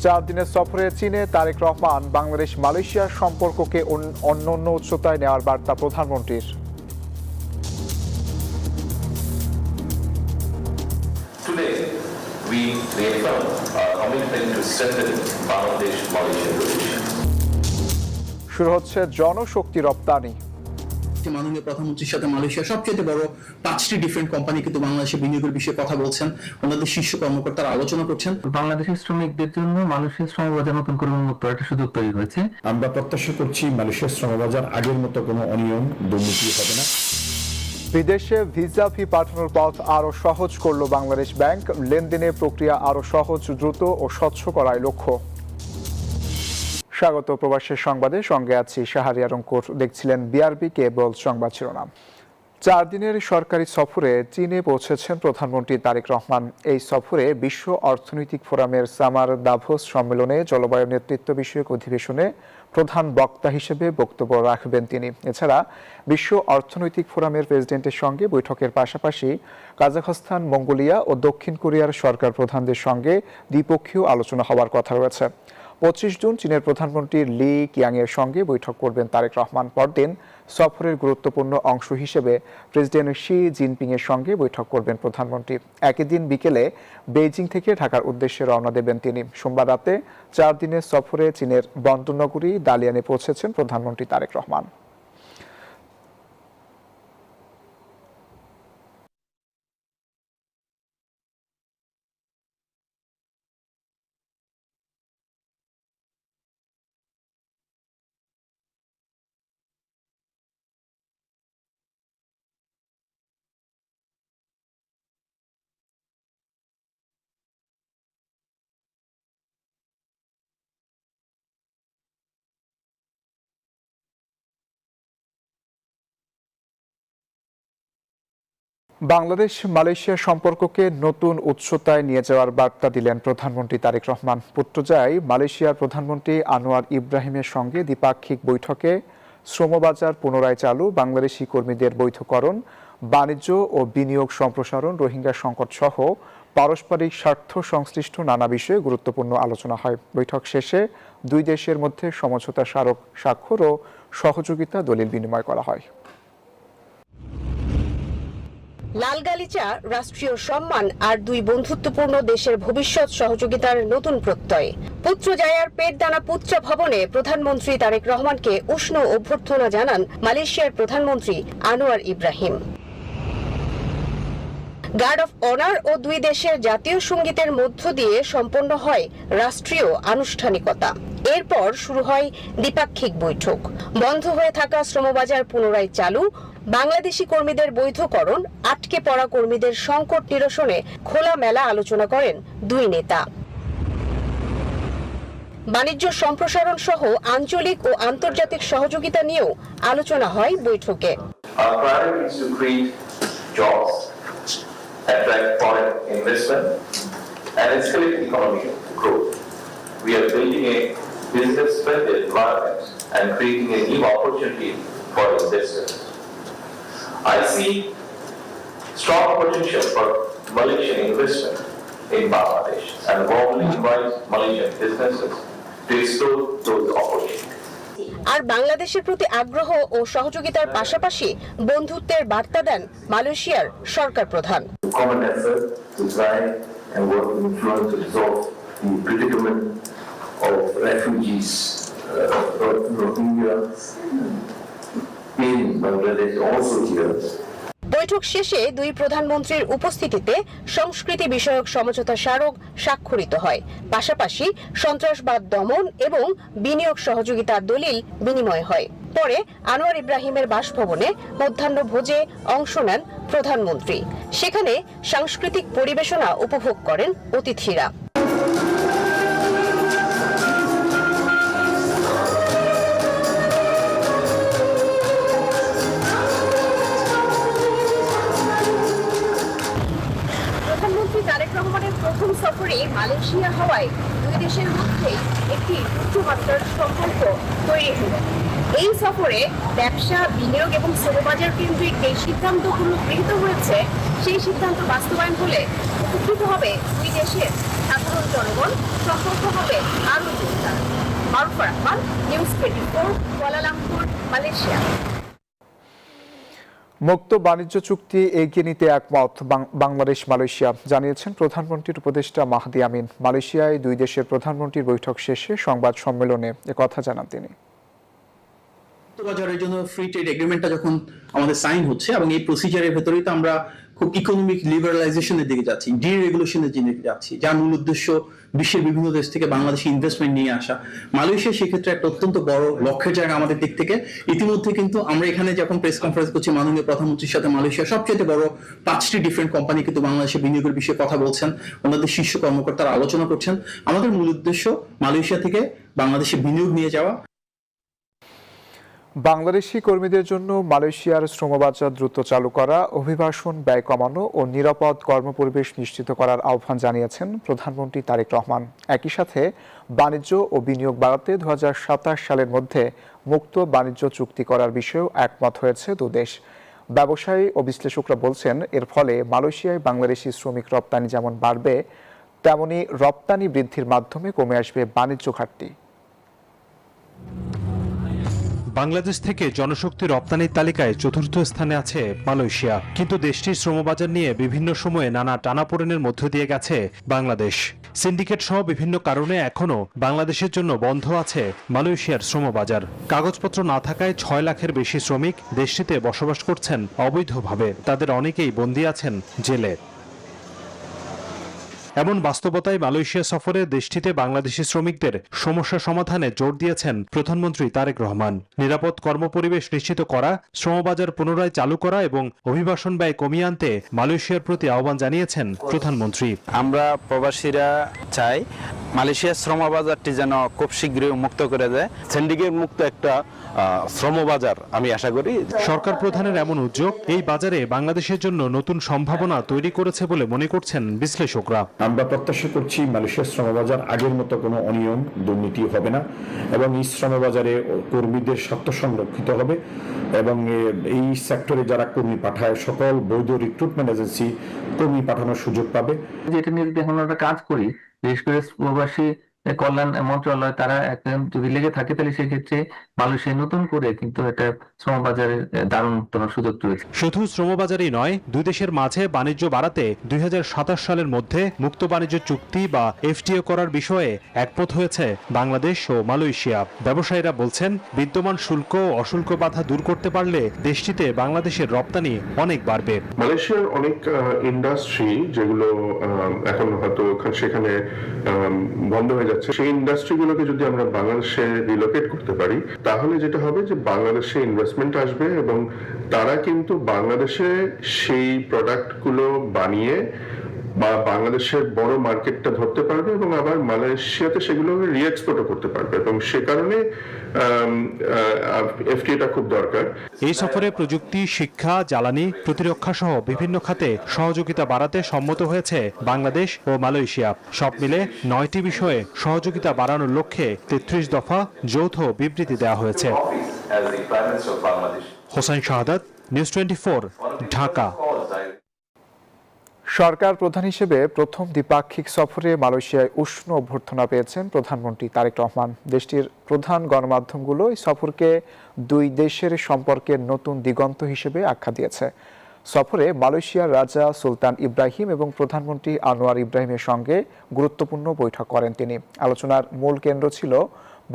4 দিনের সফরে চীনে তারেক রহমান বাংলাদেশ মালয়েশিয়ার সম্পর্ককে অন্যান্য উচ্চতায় নেওয়ার বার্তা প্রধানমন্ত্রীর। Today, we reaffirm our commitment to strengthen Bangladesh-Malaysia relations. শুরু হচ্ছে জনশক্তি রপ্তানি। মাননীয় প্রধানমন্ত্রীর সাথে মালয়েশিয়ার সবচেয়ে বড় 5টি ডিফারেন্ট কোম্পানি কিন্তু বাংলাদেশে বিনিয়োগের বিষয়ে কথা বলছেন, ওনাদের শীর্ষ কর্মকর্তারা আলোচনা করছেন। বাংলাদেশের শ্রমিকদের জন্য মালয়েশিয়ার শ্রমবাজার নতুন করে উন্মুক্ত একটা সুযোগ তৈরি হয়েছে। আমরা প্রত্যাশা করছি মালয়েশিয়ার শ্রমবাজার আগের মতো কোনো অনিয়ম দুর্নীতি হবে না। বিদেশে ভিসা ফি পাঠানোর পথ আরও সহজ করল বাংলাদেশ ব্যাংক। লেনদেনের প্রক্রিয়া আরও সহজ, দ্রুত ও স্বচ্ছ করার লক্ষ্য। স্বাগত প্রবাসের সংবাদে, সঙ্গে আছি শাহরিয়ার অঙ্কুর। দেখছিলেন বিআরবি কেবল সংবাদ শিরোনাম। 4 দিনের সরকারি সফরে চীনে পৌঁছেছেন প্রধানমন্ত্রী তারেক রহমান। এই সফরে বিশ্ব অর্থনৈতিক ফোরামের সামার দাভোস সম্মেলনে জলবায়ু নেতৃত্ব বিষয়ক অধিবেশনে প্রধান বক্তা হিসেবে বক্তব্য রাখবেন তিনি। এছাড়া বিশ্ব অর্থনৈতিক ফোরামের প্রেসিডেন্টের সঙ্গে বৈঠকের পাশাপাশি কাজাখস্তান, মঙ্গোলিয়া ও দক্ষিণ কোরিয়ার সরকার প্রধানদের সঙ্গে দ্বিপক্ষীয় আলোচনা হওয়ার কথা রয়েছে। 25 জুন চীনের প্রধানমন্ত্রী লি কিয়াংয়ের সঙ্গে বৈঠক করবেন তারেক রহমান। পরদিন সফরের গুরুত্বপূর্ণ অংশ হিসেবে প্রেসিডেন্ট শি জিনপিংয়ের সঙ্গে বৈঠক করবেন প্রধানমন্ত্রী। একই দিন বিকেলে বেইজিং থেকে ঢাকার উদ্দেশ্যে রওনা দেবেন তিনি। সোমবার রাতে 4 দিনের সফরে চীনের বন্দরনগরী দালিয়ানে পৌঁছেছেন প্রধানমন্ত্রী তারেক রহমান। বাংলাদেশ মালয়েশিয়া সম্পর্ককে নতুন উচ্চতায় নিয়ে যাওয়ার বার্তা দিলেন প্রধানমন্ত্রী তারেক রহমান। পুত্রজায় মালয়েশিয়ার প্রধানমন্ত্রী আনোয়ার ইব্রাহিমের সঙ্গে দ্বিপাক্ষিক বৈঠকে শ্রমবাজার পুনরায় চালু, বাংলাদেশি কর্মীদের বৈধকরণ, বাণিজ্য ও বিনিয়োগ সম্প্রসারণ, রোহিঙ্গা সংকট সহ পারস্পরিক স্বার্থ সংশ্লিষ্ট নানা বিষয়ে গুরুত্বপূর্ণ আলোচনা হয়। বৈঠক শেষে দুই দেশের মধ্যে সমঝোতা স্মারক স্বাক্ষর ও সহযোগিতা দলিল বিনিময় করা হয়। লাল গালিচা রাষ্ট্রীয় সম্মান আর দুই বন্ধুত্বপূর্ণ দেশের ভবিষ্যৎ সহযোগিতার নতুন প্রত্যয়। পুত্রজায়ার পেটদানা পুত্রা ভবনে প্রধানমন্ত্রী তারেক রহমানকে উষ্ণ অভ্যর্থনা জানান মালয়েশিয়ার প্রধানমন্ত্রী Anwar Ibrahim. Guard of honour ও দুই দেশের জাতীয় সঙ্গীতের মধ্য দিয়ে সম্পন্ন হয় রাষ্ট্রীয় আনুষ্ঠানিকতা। এরপর শুরু হয় দ্বিপাক্ষিক বৈঠক। বন্ধ হয়ে থাকা শ্রমবাজার পুনরায় চালু, বাংলাদেশি কর্মীদের বৈধকরণ, আটকে পড়া কর্মীদের সংকট নিরসনে খোলামেলা আলোচনা করেন দুই নেতা। বাণিজ্য সম্প্রসারণ সহ আঞ্চলিক ও আন্তর্জাতিক সহযোগিতা নিয়েও আলোচনা হয় বৈঠকে। Attract foreign investment and escalate economic growth. We are building a business-friendly environment and creating a new opportunity for investors. I see strong potential for Malaysian investment in Bangladesh and warmly invite Malaysian businesses to explore those opportunities. আর বাংলাদেশের প্রতি আগ্রহ ও সহযোগিতার পাশাপাশি বন্ধুত্বের বার্তা দেন মালয়েশিয়ার সরকার প্রধান। Common effort to try and work in influence to resolve the predicament of refugees of Rohingya in Bangladesh also here. বৈঠক শেষে দুই প্রধানমন্ত্রীর উপস্থিতিতে সংস্কৃতি বিষয়ক সমঝোতা স্মারক স্বাক্ষরিত হয়। পাশাপাশি সন্ত্রাসবাদ দমন এবং বিনিয়োগ সহযোগিতার দলিল বিনিময় হয়। পরে আনোয়ার ইব্রাহিমের বাসভবনে মধ্যাহ্ন ভোজে অংশ নেন প্রধানমন্ত্রী। সেখানে সাংস্কৃতিক পরিবেশনা উপভোগ করেন অতিথিরা। তারেক রহমানের প্রথম সফরে মালয়েশিয়া হওয়ায় দুই দেশের মধ্যে একটি উচ্চমাত্রার সম্পর্ক তৈরি হলো। এই সফরে ব্যবসা, বিনিয়োগ এবং শ্রমবাজার কেন্দ্রিক যে সিদ্ধান্তগুলো গৃহীত হয়েছে সেই সিদ্ধান্ত বাস্তবায়ন হলে উপকৃত হবে দুই দেশের সাধারণ জনগণ সম্পর্ক হবে আরো জোরদার। Marufa Rahman, news 24, Kuala Lumpur, Malaysia. মুক্ত বাণিজ্য চুক্তি এগিয়ে নিতে একমত বাংলাদেশ মালয়েশিয়া, জানিয়েছেন প্রধানমন্ত্রীর উপদেষ্টা মাহদি আমিন। মালয়েশিয়ায় দুই দেশের প্রধানমন্ত্রীর বৈঠক শেষে সংবাদ সম্মেলনে একথা জানান তিনি। বাজারের জন্য ফ্রি ট্রেড এগ্রিমেন্টটা যখন আমাদের সাইন হচ্ছে এবং এই প্রসিজারের ভেতরেই তো আমরা খুব ইকোনমিক লিবারালাইজেশনের দিকে যাচ্ছি, ডিরেগুলেশনের দিকে যাচ্ছি, যার মূল উদ্দেশ্য বিশ্বের বিভিন্ন দেশ থেকে বাংলাদেশে ইনভেস্টমেন্ট নিয়ে আসা। মালয়েশিয়া সেক্ষেত্রে একটা অত্যন্ত বড় লক্ষ্যের জায়গা আমাদের দিক থেকে। ইতিমধ্যে কিন্তু আমরা এখানে যখন প্রেস কনফারেন্স করছি, মাননীয় প্রধানমন্ত্রীর সাথে মালয়েশিয়া সবচেয়ে বড় 5টি ডিফারেন্ট কোম্পানি কিন্তু বাংলাদেশে বিনিয়োগের বিষয়ে কথা বলছেন, ওনাদের শীর্ষ কর্মকর্তারা আলোচনা করছেন। আমাদের মূল উদ্দেশ্য মালয়েশিয়া থেকে বাংলাদেশে বিনিয়োগ নিয়ে যাওয়া। বাংলাদেশি কর্মীদের জন্য মালয়েশিয়ার শ্রমবাজার দ্রুত চালু করা, অভিবাসন ব্যয় কমানো ও নিরাপদ কর্মপরিবেশ নিশ্চিত করার আহ্বান জানিয়েছেন প্রধানমন্ত্রী তারেক রহমান। একই সাথে বাণিজ্য ও বিনিয়োগ বাড়াতে 2027 সালের মধ্যে মুক্ত বাণিজ্য চুক্তি করার বিষয়েও একমত হয়েছে দুদেশ। ব্যবসায়ী ও বিশ্লেষকরা বলছেন, এর ফলে মালয়েশিয়ায় বাংলাদেশি শ্রমিক রপ্তানি যেমন বাড়বে, তেমনি রপ্তানি বৃদ্ধির মাধ্যমে কমে আসবে বাণিজ্য ঘাটতি। বাংলাদেশ থেকে জনশক্তি রপ্তানির তালিকায় চতুর্থ স্থানে আছে মালয়েশিয়া, কিন্তু দেশটির শ্রমবাজার নিয়ে বিভিন্ন সময়ে নানা টানাপোড়েনের মধ্য দিয়ে গেছে বাংলাদেশ। সিন্ডিকেট সহ বিভিন্ন কারণে এখনো বাংলাদেশের জন্য বন্ধ আছে মালয়েশিয়ার শ্রমবাজার। কাগজপত্র না থাকায় 6 লাখের বেশি শ্রমিক দেশটিতে বসবাস করছেন অবৈধভাবে, তাদের অনেকেই বন্দী আছেন জেলে। এমন বাস্তবতায় মালয়েশিয়া সফরে দেশটিতে বাংলাদেশি শ্রমিকদের সমস্যা সমাধানে জোর দিয়েছেন প্রধানমন্ত্রী তারেক রহমান। নিরাপদ কর্মপরিবেশ নিশ্চিত করা, শ্রমবাজার পুনরায় চালু করা এবং অভিবাসন ব্যয় কমিয়ে আনতে মালয়েশিয়ার প্রতি আহ্বান জানিয়েছেন প্রধানমন্ত্রী। আমরা প্রবাসীরা চাই মালয়েশিয়ার শ্রমবাজারটি যেন খুব শীঘ্রই মুক্ত করে দেয়, সিন্ডিকেট মুক্ত একটা শ্রমবাজার আমি আশা করি। সরকার প্রধানের এমন উদ্যোগ এই বাজারে বাংলাদেশের জন্য নতুন সম্ভাবনা তৈরি করেছে বলে মনে করছেন বিশ্লেষকরা। আমরা প্রত্যাশা করছি মালয়েশিয়ার শ্রমবাজার আগের মতো কোনো অনিয়ম দুর্নীতি হবে না এবং এই শ্রমবাজারে কর্মীদের স্বার্থ সংরক্ষিত হবে এবং এই সেক্টরে যারা কর্মী পাঠায় সকল বৈধ রিক্রুটমেন্ট এজেন্সি কর্মী পাঠানোর সুযোগ পাবে। যেটা নিয়ে যদি এখন আমরা কাজ করি, বিশেষ করে প্রবাসী কল্যাণ মন্ত্রণালয় তারা যদি লেগে থাকে, তাহলে সেক্ষেত্রে মালয়েশিয়া নতুন করে কিন্তু একটা শ্রমবাজারের দারুণ সুযোগ রয়েছে। শুধু শ্রমবাজারই নয়, দুই দেশের মাঝে বাণিজ্য বাড়াতে 2027 সালের মধ্যে মুক্ত বাণিজ্য চুক্তি বা এফটিএ করার বিষয়ে একমত হয়েছে বাংলাদেশ ও মালয়েশিয়া। ব্যবসায়ীরা বলছেন, বিদ্যমান শুল্ক ও অশুল্ক বাধা দূর করতে পারলে দেশটিতে বাংলাদেশের রপ্তানি অনেক বাড়বে। মালয়েশিয়ার অনেক ইন্ডাস্ট্রি যেগুলো এখন হয়তো সেখানে বন্ধ হয়ে যাচ্ছে, সেই ইন্ডাস্ট্রিগুলোকে যদি আমরা বাংলাদেশে রিলোকেট করতে পারি, তাহলে যেটা হবে যে বাংলাদেশে ইনভেস্টমেন্ট আসবে এবং তারা কিন্তু বাংলাদেশে সেই প্রোডাক্টগুলো বানিয়ে বা বাংলাদেশের বড় মার্কেটটা ধরতে পারবে এবং আবার মালয়েশিয়াতে সেগুলো রিএক্সপোর্টও করতে পারবে এবং সে কারণে এফটিএটা খুব দরকার। এই সফরে প্রযুক্তি, শিক্ষা, জ্বালানি, প্রতিরক্ষা সহ বিভিন্ন খাতে সহযোগিতা বাড়াতে সম্মত হয়েছে বাংলাদেশ ও মালয়েশিয়া। সব মিলে 9টি বিষয়ে সহযোগিতা বাড়ানোর লক্ষ্যে 33 দফা যৌথ বিবৃতি দেওয়া হয়েছে। হোসেন শাহাদাত, নিউজ 24, ঢাকা। সরকার প্রধান হিসেবে প্রথম দ্বিপাক্ষিক সফরে মালয়েশিয়ায় উষ্ণ অভ্যর্থনা পেয়েছেন প্রধানমন্ত্রী তারেক রহমান। দেশটির প্রধান গণমাধ্যমগুলো এই সফরকে দুই দেশের সম্পর্কের নতুন দিগন্ত হিসেবে আখ্যা দিয়েছে। সফরে মালয়েশিয়ার রাজা সুলতান ইব্রাহিম এবং প্রধানমন্ত্রী আনোয়ার ইব্রাহিমের সঙ্গে গুরুত্বপূর্ণ বৈঠক করেন তিনি। আলোচনার মূল কেন্দ্র ছিল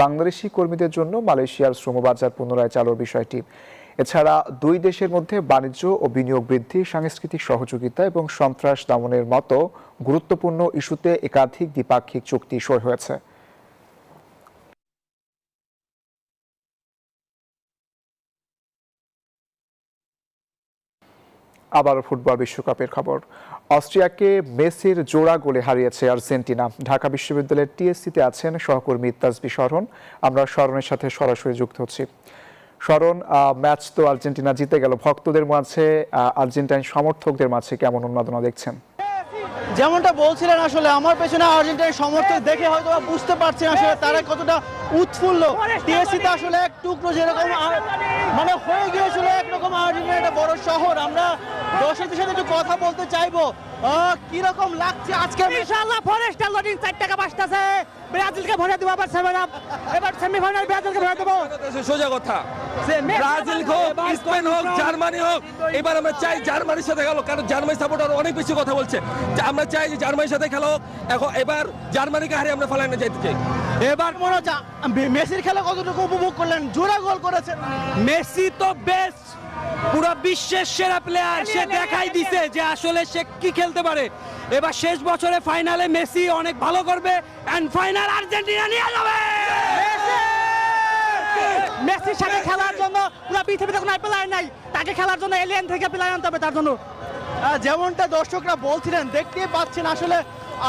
বাংলাদেশি কর্মীদের জন্য মালয়েশিয়ার শ্রমবাজার পুনরায় চালুর বিষয়টি। এছাড়া দুই দেশের মধ্যে বাণিজ্য ও বিনিয়োগ বৃদ্ধি, সাংস্কৃতিক সহযোগিতা এবং সন্ত্রাস দমনের মতো গুরুত্বপূর্ণ ইস্যুতে একাধিক দ্বিপাক্ষিক চুক্তি সই হয়েছে। আবারও ফুটবল বিশ্বকাপের খবর। অস্ট্রিয়াকে মেসির জোড়া গোলে হারিয়েছে আর্জেন্টিনা। ঢাকা বিশ্ববিদ্যালয়ের টিএসসিতে আছেন সহকর্মী তাসবি শরণ। আমরা শরণের সাথে সরাসরি যুক্ত হচ্ছি। শরণ, ম্যাচ তো আর্জেন্টিনা জিতে গেল, ভক্তদের মাঝে, আর্জেন্টাইন সমর্থকদের মাঝে কেমন উন্মাদনা দেখছেন? যেমনটা বলছিলেন, আসলে আমার পেছনে আর্জেন্টিনার সমর্থক দেখে হয়তো বুঝতে পারছেন আসলে তারা কতটা উৎফুল্ল। টিএসসিতে আসলে এক টুকরো যেরকম মানে হয়ে গিয়েছিল একরকম আর্জেন্টিনা একটা বড় শহর। আমরা দর্শকদের সাথে একটু কথা বলতে চাইবো কিরকম লাগছে আজকে? ইনশাআল্লাহ ফরেস্টার লোডিং 4 টাকা বাঁচতেছে। ব্রাজিলকে ভরে দেব আবার এবার সেমিফাইনাল ব্রাজিলকে ভরে দেব। সোজা কথা, ব্রাজিল হোক, স্পেন হোক, জার্মানি হোক, এবার আমরা চাই জার্মানির সাথে খেলো, কারণ জার্মানি সাপোর্টার অনেক বেশি কথা বলছে। আমরা চাই যে জার্মানির সাথে খেলো, এখন এবার জার্মানিকে হারিয়ে আমরা ফাইনালে যাইতে চাই। এবার মনে হচ্ছে মেসির খেলা কতটুকু উপভোগ করলেন? জোড়া গোল করেছেন। মেসি তো বেস্ট, পুরো বিশ্বের সেরা প্লেয়ার। সে দেখাই দিছে যে আসলে সে কি খেলতে পারে। এবার শেষ বছরে ফাইনালে মেসি অনেক ভালো করবে এন্ড ফাইনাল আর্জেন্টিনা নিয়ে যাবে। মেসির সাথে খেলার জন্য পুরো পৃথিবীতে কোনো প্লেয়ার নাই, তাকে খেলার জন্য এলিয়েন থেকে প্লেয়ার আনতে হবে তার জন্য। যেমনটা দর্শকরা বলছিলেন, দেখতেই পাচ্ছেন আসলে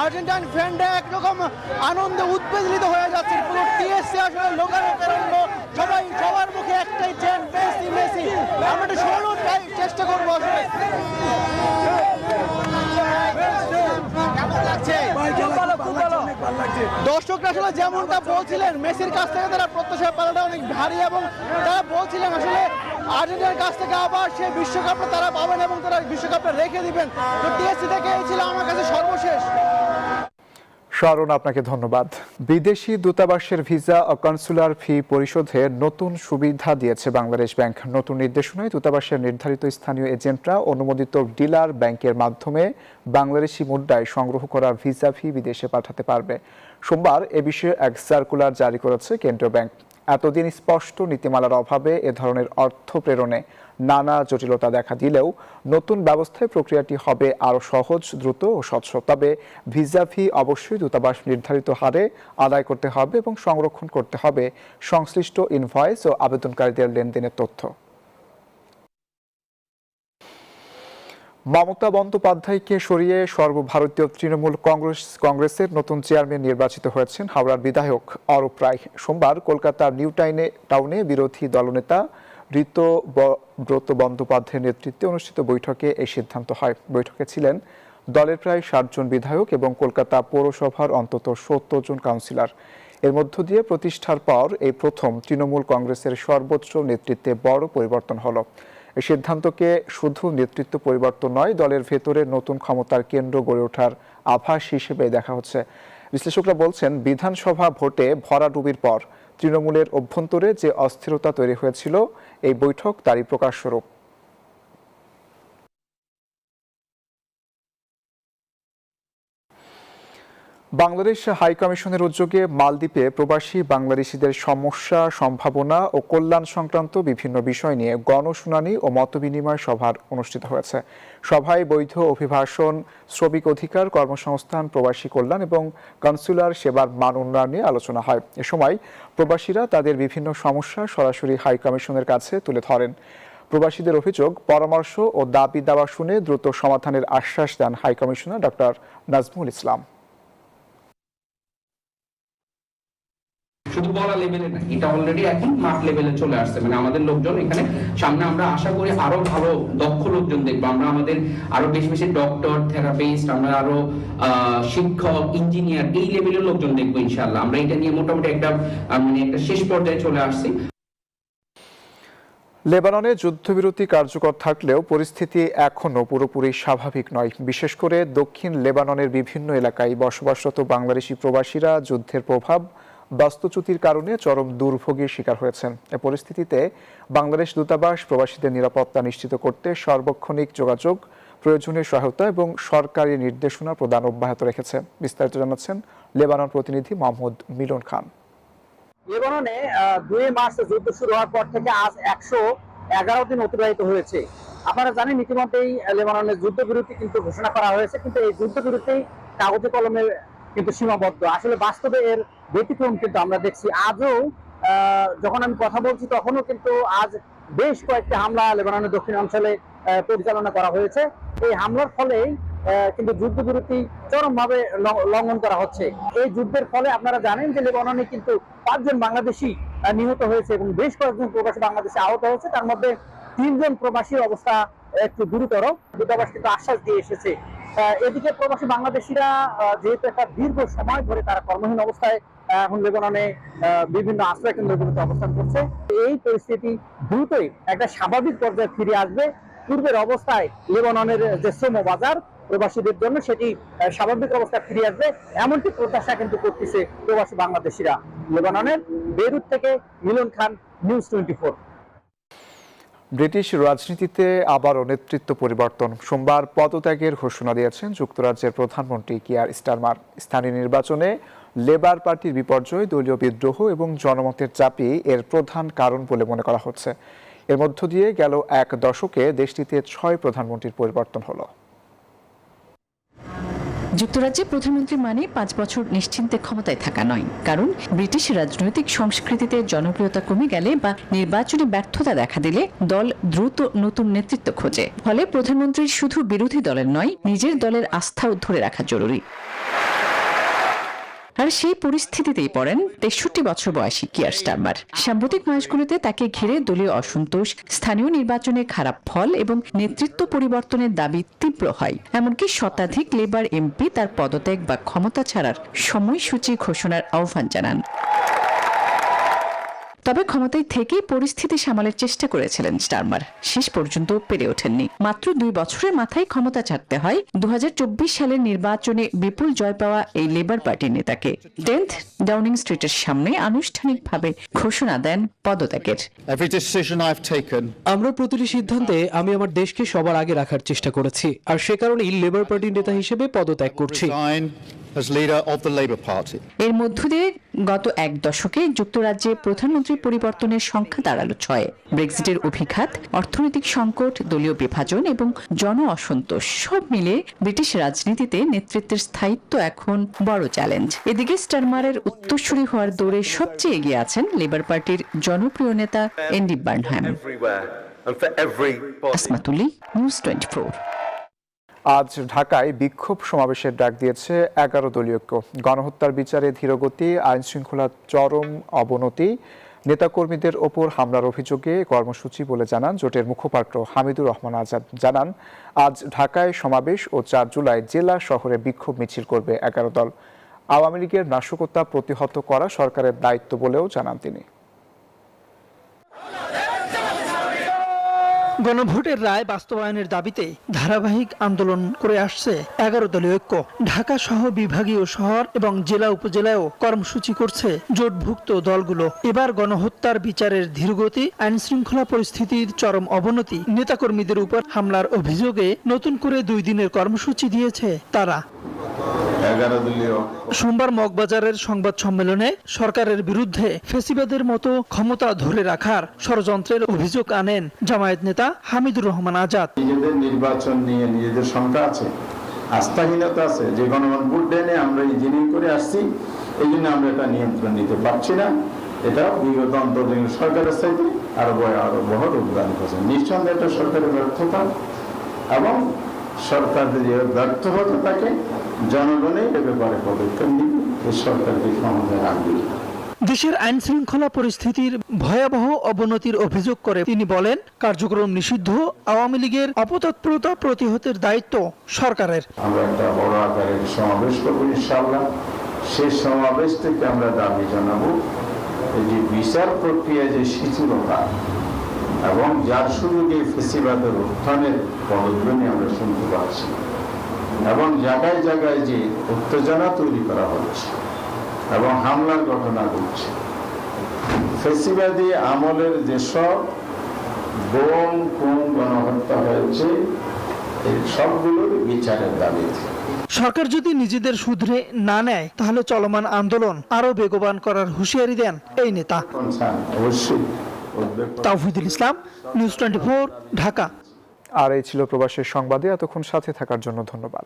আর্জেন্টাইন ফ্যানরা একরকম আনন্দে উদ্বেলিত হয়ে যাচ্ছে। পুরো টিএসসি আসলে লোকারণ্য, সবাই সবার মুখে একটাই চেন, মেসি মেসি। আমরা একটু শোনানোর চেষ্টা করবো আসলে। দর্শকরা আসলে যেমনটা বলছিলেন, মেসির কাছ থেকে তারা প্রত্যাশা পালাটা অনেক ভারী, এবং তারা বলছিলেন আসলে আর্জেন্টিনার কাছ থেকে আবার সেই বিশ্বকাপটা তারা পাবেন এবং তারা বিশ্বকাপটা রেখে দিবেন। তো টিএসসি থেকে এই ছিল আমার কাছে সর্বশেষ। শারুন, আপনাকে ধন্যবাদ। বিদেশি দূতাবাসের ভিসা ও কনসুলার ফি পরিশোধে নতুন সুবিধা দিয়েছে বাংলাদেশ ব্যাংক। নতুন নির্দেশনায় দূতাবাসের নির্ধারিত স্থানীয় এজেন্টরা অনুমোদিত ডিলার ব্যাংকের মাধ্যমে বাংলাদেশি মুদ্রায় সংগ্রহ করা ভিসা ফি বিদেশে পাঠাতে পারবে। সোমবার এ বিষয়ে এক সার্কুলার জারি করেছে কেন্দ্রীয় ব্যাংক। এতদিন স্পষ্ট নীতিমালার অভাবে এ ধরনের অর্থ প্রেরণে নানা জটিলতা দেখা দিলেও নতুন ব্যবস্থায় প্রক্রিয়াটি হবে আরও সহজ, দ্রুত ও স্বচ্ছ। তবে ভিসা ফি অবশ্যই দূতাবাস নির্ধারিত হারে আদায় করতে হবে এবং সংরক্ষণ করতে হবে সংশ্লিষ্ট ইনভয়েস ও আবেদনকারীদের লেনদেনের তথ্য। মমতা বন্দ্যোপাধ্যায়কে সরিয়ে সর্বভারতীয় তৃণমূল কংগ্রেসের নতুন চেয়ারম্যান নির্বাচিত হয়েছেন হাওড়ার বিধায়ক অরূপ রায়। সোমবার কলকাতার নিউ টাউনে বিরোধী দলনেতা ঋতব্রত বন্দ্যোপাধ্যায়ের নেতৃত্বে অনুষ্ঠিত বৈঠকে এই সিদ্ধান্ত হয়। বৈঠকে ছিলেন দলের প্রায় 60 জন বিধায়ক এবং কলকাতা পৌরসভার অন্তত 70 জন কাউন্সিলর। এর মধ্য দিয়ে প্রতিষ্ঠার পর এই প্রথম তৃণমূল কংগ্রেসের সর্বোচ্চ নেতৃত্বে বড় পরিবর্তন হলো। এই সিদ্ধান্তকে শুধু নেতৃত্ব পরিবর্তন নয়, দলের ভেতরে নতুন ক্ষমতার কেন্দ্র গড়ে ওঠার আভাস হিসেবে দেখা হচ্ছে। বিশ্লেষকরা বলছেন, বিধানসভা ভোটে ভরাডুবির পর তৃণমূলের অভ্যন্তরে যে অস্থিরতা তৈরি হয়েছিল, এই বৈঠক তারই প্রকাশস্বরূপ। বাংলাদেশ হাইকমিশনের উদ্যোগে মালদ্বীপে প্রবাসী বাংলাদেশিদের সমস্যা, সম্ভাবনা ও কল্যাণ সংক্রান্ত বিভিন্ন বিষয় নিয়ে গণশুনানি ও মতবিনিময় সভা অনুষ্ঠিত হয়েছে। সভায় বৈধ অভিবাসন, শ্রমিক অধিকার, কর্মসংস্থান, প্রবাসী কল্যাণ এবং কনসুলার সেবার মান উন্নয়ন নিয়ে আলোচনা হয়। এ সময় প্রবাসীরা তাদের বিভিন্ন সমস্যা সরাসরি হাইকমিশনের কাছে তুলে ধরেন। প্রবাসীদের অভিযোগ, পরামর্শ ও দাবি দাওয়া শুনে দ্রুত সমাধানের আশ্বাস দেন হাইকমিশনার ডক্টর নাজমুল ইসলাম। শুধু বলা লেভেলে না, এটা অলরেডি এখন মাঠ লেভেলে চলে আসছে। মানে আমাদের লোকজন এখানে সামনে আমরা আশা করি আরো ভালো দক্ষ লোকজন দেখবো। আমরা আমাদের আরো বেশি বেশি ডক্টর, থেরাপিস্ট, আমরা আরো শিক্ষক, ইঞ্জিনিয়ার এই লেভেলের লোকজন দেখবো ইনশাআল্লাহ। আমরা এটা নিয়ে মোটামুটি একটা শেষ পর্যায়ে চলে আসছি। লেবাননে যুদ্ধবিরতি কার্যকর থাকলেও পরিস্থিতি এখনও পুরোপুরি স্বাভাবিক নয়। বিশেষ করে দক্ষিণ লেবাননের বিভিন্ন এলাকায় বসবাসরত বাংলাদেশি প্রবাসীরা যুদ্ধের প্রভাব, বাস্তুচ্যুতির কারণে চরম দুর্ভোগের শিকার হয়েছেন। এ পরিস্থিতিতে বাংলাদেশ দূতাবাস প্রবাসীদের নিরাপত্তা নিশ্চিত করতে সার্বক্ষণিক যোগাযোগ, প্রয়োজনীয় সহায়তা এবং সরকারি নির্দেশনা প্রদান অব্যাহত রেখেছে। বিস্তারিত জানাচ্ছেন লেবানন প্রতিনিধি মোহাম্মদ মিলন খান। লেবাননে 2 মার্চ যুদ্ধ শুরু হওয়ার পর থেকে আজ 111 দিন অতিবাহিত হয়েছে। আপনারা জানেন ইতিমধ্যেই লেবাননের যুদ্ধবিরতি কিন্তু ঘোষণা করা হয়েছে, কিন্তু এই যুদ্ধবিরতি কাগজে কলমে কিন্তু সীমাবদ্ধ। আসলে বাস্তবে এর ব্যতিক্রম কিন্তু আমরা দেখছি। আজও যখন আমি কথা বলছি তখনও কিন্তু আজ বেশ কয়েকটি হামলা লেবাননের দক্ষিণ অঞ্চলে পরিচালনা করা হয়েছে। এই হামলার ফলেই কিন্তু যুদ্ধবিরতি চরমভাবে লঙ্ঘন করা হচ্ছে। এই যুদ্ধের ফলে আপনারা জানেন যে লেবাননে কিন্তু 5 জন বাংলাদেশি নিহত হয়েছে এবং বেশ কয়েকজন প্রবাসী বাংলাদেশি আহত হয়েছে। তার মধ্যে 3 জন প্রবাসীর অবস্থা একটু গুরুতর। দূতাবাস কিন্তু আশ্বাস দিয়ে এসেছে। এদিকে প্রবাসী বাংলাদেশিরা যেহেতু একটা দীর্ঘ সময় ধরে তারা কর্মহীন অবস্থায় এখন লেবাননে বিভিন্ন আশ্রয় কেন্দ্রগুলোতে অবস্থান করছে, এই পরিস্থিতি দ্রুতই একটা স্বাভাবিক পর্যায়ে ফিরে আসবে। পূর্বের অবস্থায় লেবাননের যে শ্রম বাজার প্রবাসীদের জন্য সেটি স্বাভাবিক অবস্থা ফিরে আসবে, এমনটি প্রত্যাশা কিন্তু করতেছে প্রবাসী বাংলাদেশিরা। লেবাননের বেইরুত থেকে মিলন খান, নিউজ 24। ব্রিটিশ রাজনীতিতে আবারও নেতৃত্ব পরিবর্তন। সোমবার পদত্যাগের ঘোষণা দিয়েছেন যুক্তরাজ্যের প্রধানমন্ত্রী কিয়ার স্টারমার। স্থানীয় নির্বাচনে লেবার পার্টির বিপর্যয়, দলীয় বিদ্রোহ এবং জনমতের চাপই এর প্রধান কারণ বলে মনে করা হচ্ছে। এর মধ্য দিয়ে গেল এক দশকে দেশটিতে 6 প্রধানমন্ত্রীর পরিবর্তন হলো। যুক্তরাজ্যে প্রধানমন্ত্রী মানে 5 বছর নিশ্চিন্তে ক্ষমতায় থাকা নয়, কারণ ব্রিটিশ রাজনৈতিক সংস্কৃতিতে জনপ্রিয়তা কমে গেলে বা নির্বাচনে ব্যর্থতা দেখা দিলে দল দ্রুত নতুন নেতৃত্ব খোঁজে। ফলে প্রধানমন্ত্রীর শুধু বিরোধী দলের নয়, নিজের দলের আস্থাও ধরে রাখা জরুরি। আর সেই পরিস্থিতিতেই পড়েন 63 বছর বয়সী কিয়ার স্টারমার। সাম্প্রতিক মাসগুলোতে তাকে ঘিরে দলীয় অসন্তোষ, স্থানীয় নির্বাচনে খারাপ ফল এবং নেতৃত্ব পরিবর্তনের দাবি তীব্র হয়। এমনকি শতাধিক লেবার এমপি তার পদত্যাগ বা ক্ষমতা ছাড়ার সময়সূচি ঘোষণার আহ্বান জানান। তবে ক্ষমতায় থেকেই পরিস্থিতি সামালের চেষ্টা করেছিলেন স্টারমার, শেষ পর্যন্ত পেরে ওঠেননি। মাত্র 2 বছরের মাথায় ক্ষমতা ছাড়তে হয় 2024 সালের নির্বাচনে বিপুল জয় পাওয়া এই লেবার পার্টির নেতাকে। 10th ডাউনিং স্ট্রিটের সামনে আনুষ্ঠানিকভাবে ঘোষণা দেন পদত্যাগের। আমরা প্রতিটি সিদ্ধান্তে আমি আমার দেশকে সবার আগে রাখার চেষ্টা করেছি, আর সে কারণেই লেবার পার্টির নেতা হিসেবে পদত্যাগ করছি। এর মধ্য দিয়ে গত এক দশকে যুক্তরাজ্যে প্রধানমন্ত্রী পরিবর্তনের সংখ্যা দাঁড়ালো 6। ব্রেক্সিটের অভিঘাত, অর্থনৈতিক সংকট, দলীয় বিভাজন এবং জন অসন্তোষ সব মিলে ব্রিটিশ রাজনীতিতে নেতৃত্বের স্থায়িত্ব এখন বড় চ্যালেঞ্জ। এদিকে স্টারমারের উত্তরসূরি হওয়ার দৌড়ে সবচেয়ে এগিয়ে আছেন লেবার পার্টির জনপ্রিয় নেতা এন্ডি বার্নহ্যাম। আসমাতুল্লি, নিউজ 24। আজ ঢাকায় বিক্ষোভ সমাবেশের ডাক দিয়েছে 11 দলীয় ঐক্য। গণহত্যার বিচারে ধীরগতি, আইন শৃঙ্খলার চরম অবনতি, নেতাকর্মীদের ওপর হামলার অভিযোগে কর্মসূচি বলে জানান জোটের মুখপাত্র হামিদুর রহমান আজাদ। জানান, আজ ঢাকায় সমাবেশ ও 4 জুলাই জেলা শহরে বিক্ষোভ মিছিল করবে 11 দল। আওয়ামী লীগের নাশকতা প্রতিহত করা সরকারের দায়িত্ব বলেও জানান তিনি। গণভোটের রায় বাস্তবায়নের দাবিতে ধারাবাহিক আন্দোলন করে আসছে 11 দলীয় ঐক্য। ঢাকা সহ বিভাগীয় শহর এবং জেলা উপজেলায়ও কর্মসূচি করছে জোটভুক্ত দলগুলো। এবার গণহত্যার বিচারের ধীরগতি, আইন শৃঙ্খলা পরিস্থিতির চরম অবনতি, নেতাকর্মীদের উপর হামলার অভিযোগে নতুন করে 2 দিনের কর্মসূচি দিয়েছে তারা। সোমবার মগবাজারের সংবাদ সম্মেলনে সরকারের বিরুদ্ধে ফ্যাসিবাদের মতো ক্ষমতা ধরে রাখার ষড়যন্ত্রের অভিযোগ আনেন জামায়াত নেতা হামিদুর রহমান আজাদ। নিজেদের নির্বাচন নিয়ে নিজেদের শঙ্কা আছে, আস্থাহীনতা আছে, যে গণভোট ভোট দেনে আমরা ইঞ্জিনিয়ারিং করে আসছি, এই জন্য আমরা এটা নিয়ন্ত্রণ নিতে পারছি না। এটা বিগত অন্তর্বর্তী সরকারের চাইতে আরো বড় অবদান করছে। নিঃসন্দেহে এটা সরকারের ব্যর্থতা, এবং সরকার যে ব্যর্থ হতে থাকে জনগণই এ ব্যাপারে পদক্ষেপ নিবে, এই সরকারকে ক্ষমতায় রাখবে। দেশের আইন শৃঙ্খলা পরিস্থিতির ভয়াবহ অবনতির অভিযোগ করে তিনি বলেন, কার্যক্রম নিষিদ্ধ আওয়ামী লীগের অপতৎপরতা প্রতিহতের দায়িত্ব সরকারের। আমরা একটা বড় আকারের সমাবেশ করবো ইনশাআল্লাহ। সেই সমাবেশ থেকে আমরা দাবি জানাবো এই যে বিচার প্রক্রিয়া যে শিথিলতা এবং যার সুযোগে ফেসিবাদের উত্থানের পদধ্বনি আমরা শুনতে পাচ্ছি, এবং জায়গায় জায়গায় যে উত্তেজনা তৈরি করা হচ্ছে এবং হামলার ঘটনা ঘটছে, ফেসিবাদী আমলের যেসব বোম খুন গণহত্যা হয়েছে, এই সবগুলোর বিচারের দাবিতে সরকার যদি নিজেদের শুধরে না নেয় তাহলে চলমান আন্দোলন আরো বেগবান করার হুঁশিয়ারি দেন এই নেতা। অবশ্যই। তাওহিদুল ইসলাম, নিউজ 24, ঢাকা। আর এই ছিল প্রবাসের সংবাদে। এতক্ষণ সাথে থাকার জন্য ধন্যবাদ।